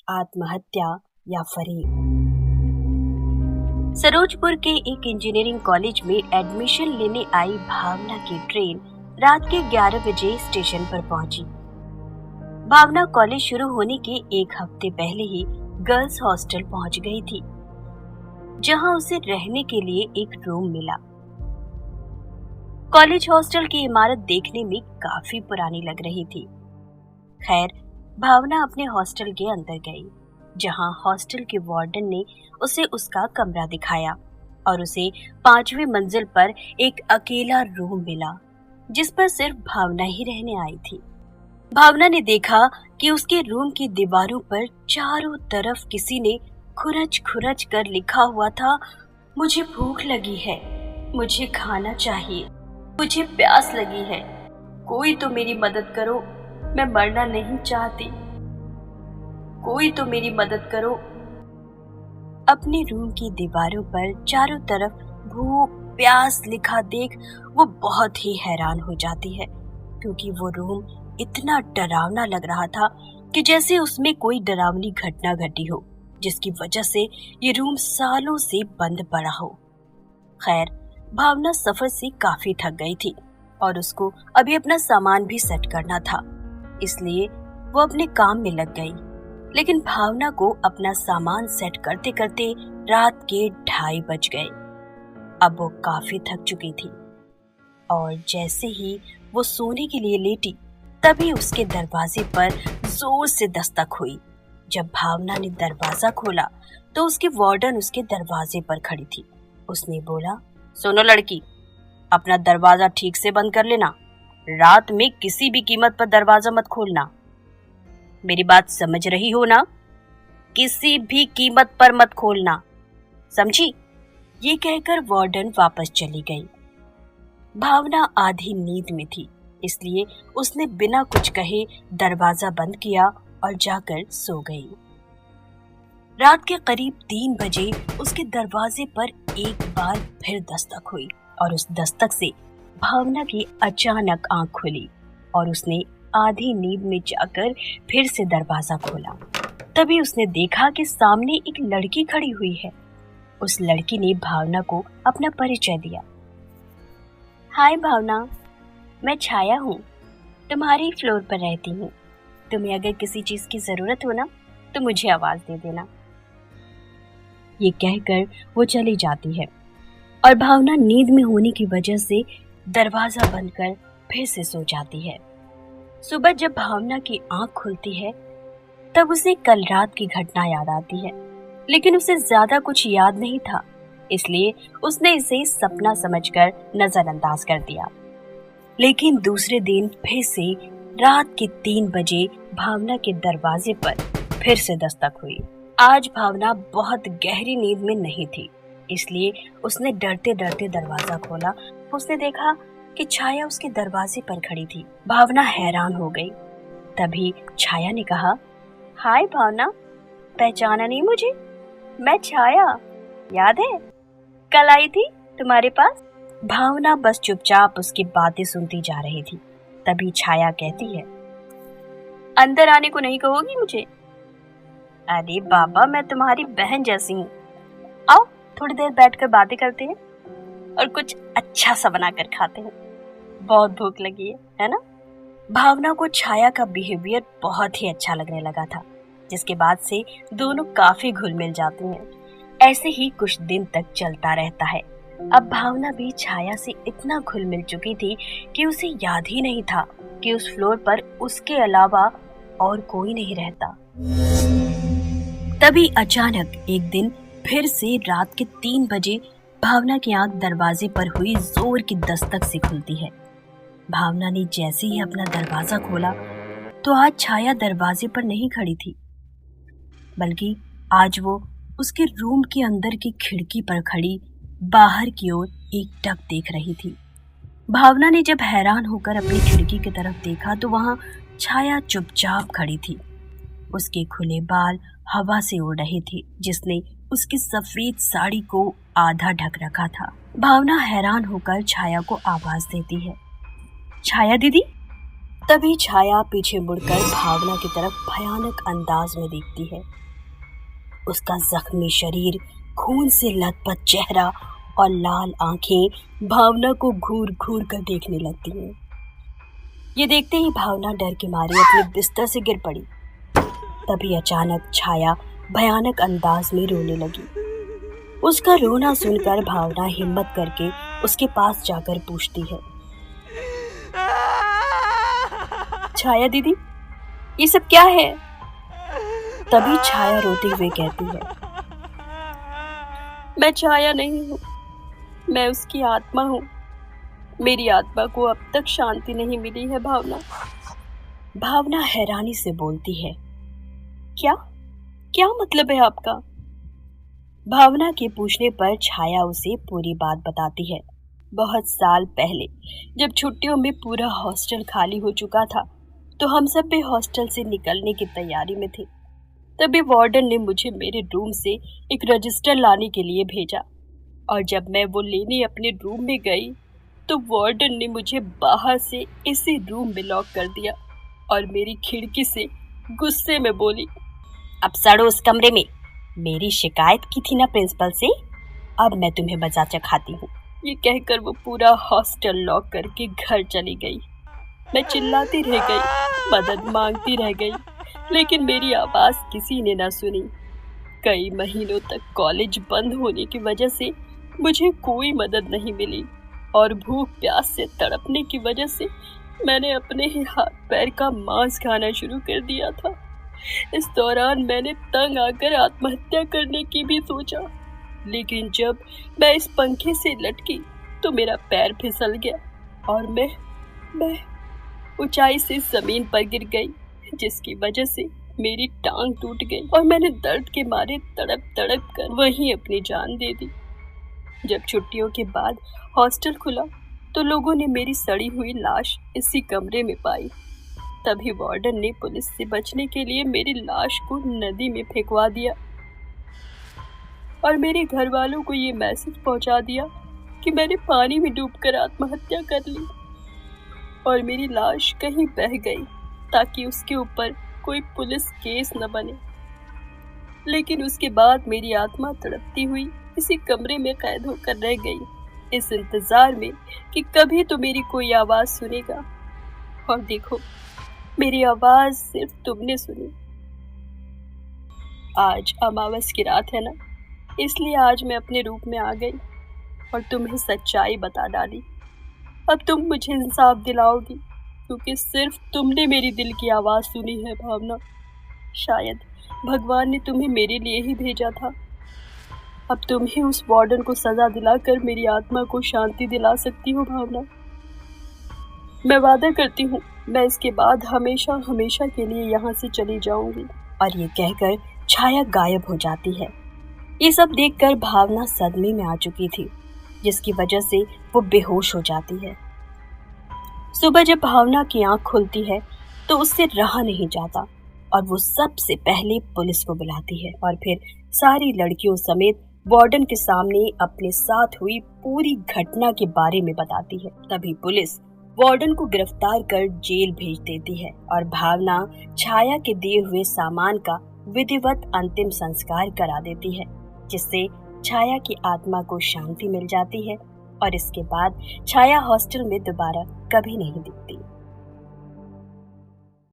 आत्महत्या या फरेब। सरोजपुर के एक इंजीनियरिंग कॉलेज में एडमिशन लेने आई भावना की ट्रेन रात के 11 बजे स्टेशन पर पहुंची। भावना कॉलेज शुरू होने के एक हफ्ते पहले ही गर्ल्स हॉस्टल पहुंच गई थी, जहां उसे रहने के लिए एक रूम मिला। कॉलेज हॉस्टल की इमारत देखने में काफी पुरानी लग रही थी। खैर, भावना अपने हॉस्टल के अंदर गई, जहां हॉस्टल के वार्डन ने उसे उसका कमरा दिखाया और उसे 5वीं मंजिल पर एक अकेला रूम मिला, जिस पर सिर्फ भावना ही रहने आई थी। भावना ने देखा कि उसके रूम की दीवारों पर चारों तरफ किसी ने खुरच खुरच कर लिखा हुआ था, मुझे भूख लगी है, मुझे खाना चाहिए, मुझे प्यास लगी है, कोई तो मेरी मदद करो, मैं मरना नहीं चाहती, कोई तो मेरी मदद करो। अपने रूम की दीवारों पर चारों तरफ भूख प्यास लिखा देख वो बहुत ही हैरान हो जाती है, क्योंकि वो रूम इतना डरावना लग रहा था कि जैसे उसमें कोई डरावनी घटना घटी हो, जिसकी वजह से ये रूम सालों से बंद पड़ा हो। खैर, भावना सफर से काफी थक गई थी और उसको अभी अपना सामान भी सेट करना था, इसलिए वो अपने काम में लग गई। लेकिन भावना को अपना सामान सेट करते करते रात के 2:30 बज गए। अब वो काफी थक चुकी थी और जैसे ही वो सोने के लिए लेटी, तभी उसके दरवाजे पर जोर से दस्तक हुई। जब भावना ने दरवाजा खोला तो उसकी वार्डन उसके दरवाजे पर खड़ी थी। उसने बोला, सुनो लड़की, अपना दरवाजा ठीक से बंद कर लेना, रात में किसी भी कीमत पर दरवाजा मत खोलना। मेरी बात समझ रही हो ना? किसी भी कीमत पर मत खोलना, समझी? ये कहकर वार्डन वापस चली गई। भावना आधी नींद में थी, इसलिए उसने बिना कुछ कहे दरवाजा बंद किया और जाकर सो गई। रात के करीब 3 बजे उसके दरवाजे पर एक बार फिर दस्तक हुई और उस दस्तक से भावना की अचानक आंख खुली और उसने आधी नींद में जाकर फिर से दरवाजा खोला। तभी उसने देखा कि सामने एक लड़की खड़ी हुई है। उस लड़की ने भावना को अपना परिचय दिया। हाय भावना, मैं छाया हूँ, तुम्हारी फ्लोर पर रहती हूँ। तुम्हें अगर किसी चीज की जरूरत हो ना तो मुझे आवाज दे देना। ये कहकर वो चली जाती है और भावना नींद में होने की वजह से दरवाजा बंद कर फिर से सो जाती है। सुबह जब भावना की आंख खुलती है तब उसे कल रात की घटना याद आती है, लेकिन उसे ज्यादा कुछ याद नहीं था, इसलिए उसने इसे सपना समझकर नजरअंदाज कर दिया। लेकिन दूसरे दिन फिर से रात के 3 बजे भावना के दरवाजे पर फिर से दस्तक हुई। आज भावना बहुत गहरी नींद में नहीं थी, इसलिए उसने डरते डरते दरवाजा खोला। उसने देखा कि छाया उसके दरवाजे पर खड़ी थी। भावना हैरान हो गई। तभी छाया ने कहा, हाय भावना, पहचाना नहीं मुझे? मैं छाया, याद है कल आई थी तुम्हारे पास? भावना बस चुपचाप उसकी बातें सुनती जा रही थी। तभी छाया कहती है, अंदर आने को नहीं कहोगी मुझे? अरे बाबा, मैं तुम्हारी बहन जैसी हूँ, आओ थोड़ी देर बैठकर बातें करते हैं और कुछ अच्छा सा बनाकर खाते हैं, बहुत भूख लगी है ना? भावना को छाया का बिहेवियर बहुत ही अच्छा लगने लगा था, जिसके बाद से दोनों काफी घुल मिल जाते हैं। ऐसे ही कुछ दिन तक चलता रहता है। अब भावना भी छाया से इतना घुल मिल चुकी थी कि उसे याद ही नहीं था कि उस फ्लोर पर उसके अलावा और कोई नहीं रहता। तभी अचानक एक दिन फिर से रात के 3 बजे भावना की आंख दरवाजे पर हुई जोर की दस्तक से खुलती है। भावना ने जैसे ही अपना दरवाजा खोला तो आज छाया दरवाजे पर नहीं खड़ी थी, बल्कि आज वो उसके रूम के अंदर की खिड़की पर खड़ी बाहर की ओर एकटक देख रही थी। भावना ने जब हैरान होकर अपनी खिड़की की तरफ देखा तो वहां छाया चुपचाप खड़ी थी। उसके खुले बाल हवा से उड़ रहे थे, जिसने उसकी सफेद साड़ी को आधा ढक रखा था। भावना हैरान होकर छाया को आवाज देती है, छाया दीदी, तभी छाया पीछे मुड़कर भावना की तरफ भयानक अंदाज में देखती है। उसका जख्मी शरीर, खून से लथपथ चेहरा और लाल आंखें भावना को घूर घूर कर देखने लगती हैं। ये देखते ही भावना डर के मारे अपने बिस्तर से गिर पड़ी। तभी अचानक छाया भयानक अंदाज में रोने लगी। उसका रोना सुनकर भावना हिम्मत करके उसके पास जाकर पूछती है, छाया दीदी, ये सब क्या है? तभी छाया रोते हुए कहती है, मैं छाया नहीं हूँ, मैं उसकी आत्मा हूँ। मेरी आत्मा को अब तक शांति नहीं मिली है भावना। भावना हैरानी से बोलती है, क्या क्या मतलब है आपका? भावना के पूछने पर छाया उसे पूरी बात बताती है। बहुत साल पहले जब छुट्टियों में पूरा हॉस्टल खाली हो चुका था, तो हम सब भी हॉस्टल से निकलने की तैयारी में थे। तभी वार्डन ने मुझे मेरे रूम से एक रजिस्टर लाने के लिए भेजा, और जब मैं वो लेने अपने रूम में गई तो वार्डन ने मुझे बाहर से इसी रूम में लॉक कर दिया और मेरी खिड़की से गुस्से में बोली, अब सड़ो उस कमरे में। मेरी शिकायत की थी ना प्रिंसिपल से, अब मैं तुम्हें मजा चखाती हूँ। ये कहकर वो पूरा हॉस्टल लॉक करके घर चली गई। मैं चिल्लाती रह गई, मदद मांगती रह गई, लेकिन मेरी आवाज किसी ने ना सुनी। कई महीनों तक कॉलेज बंद होने की वजह से मुझे कोई मदद नहीं मिली, और भूख प्यास से तड़पने की वजह से मैंने अपने ही हाथ पैर का मांस खाना शुरू कर दिया था। इस दौरान मैंने तंग आकर आत्महत्या करने की भी सोचा, लेकिन जब मैं इस पंखे से लटकी तो मेरा पैर फिसल गया और मैं ऊंचाई से जमीन पर गिर गई, जिसकी वजह से मेरी टांग टूट गई और मैंने दर्द के मारे तड़प तड़प कर वहीं अपनी जान दे दी। जब छुट्टियों के बाद हॉस्टल खुला तो लोगों ने मेरी सड़ी हुई लाश इसी कमरे में पाई। तभी वार्डन ने पुलिस से बचने के लिए मेरी लाश को नदी में फेंकवा दिया और मेरे घर वालों को ये मैसेज पहुंचा दिया कि मैंने पानी में डूबकर आत्महत्या कर ली और मेरी लाश कहीं बह गई ताकि उसके ऊपर कोई पुलिस केस न बने। लेकिन उसके बाद मेरी आत्मा तड़पती हुई इसी कमरे में कैद होकर रह गई, इस इंतजार में कि कभी तो मेरी कोई आवाज सुनेगा। और देखो, मेरी आवाज सिर्फ तुमने सुनी। आज अमावस की रात है ना, इसलिए आज मैं अपने रूप में आ गई और तुम्हें सच्चाई बता डाली। अब तुम मुझे इंसाफ दिलाओगी, क्योंकि सिर्फ तुमने मेरी दिल की आवाज सुनी है भावना। शायद भगवान ने तुम्हें मेरे लिए ही भेजा था। अब तुम ही उस वार्डन को सजा दिलाकर मेरी आत्मा को शांति दिला सकती हो भावना। मैं वादा करती हूँ, मैं इसके बाद हमेशा हमेशा के लिए यहाँ से चली जाऊंगी। और ये कहकर छाया गायब हो जाती है। ये सब देखकर भावना सदमे में आ चुकी थी, जिसकी वजह से वो बेहोश हो जाती है। सुबह जब भावना की आंख खुलती है तो उससे रहा नहीं जाता और वो सबसे पहले पुलिस को बुलाती है और फिर सारी लड़कियों समेत वार्डन के सामने अपने साथ हुई पूरी घटना के बारे में बताती है। तभी पुलिस वार्डन को गिरफ्तार कर जेल भेज देती है और भावना छाया के दिए हुए सामान का विधिवत अंतिम संस्कार करा देती है, जिससे छाया की आत्मा को शांति मिल जाती है और इसके बाद छाया हॉस्टल में दोबारा कभी नहीं दिखती।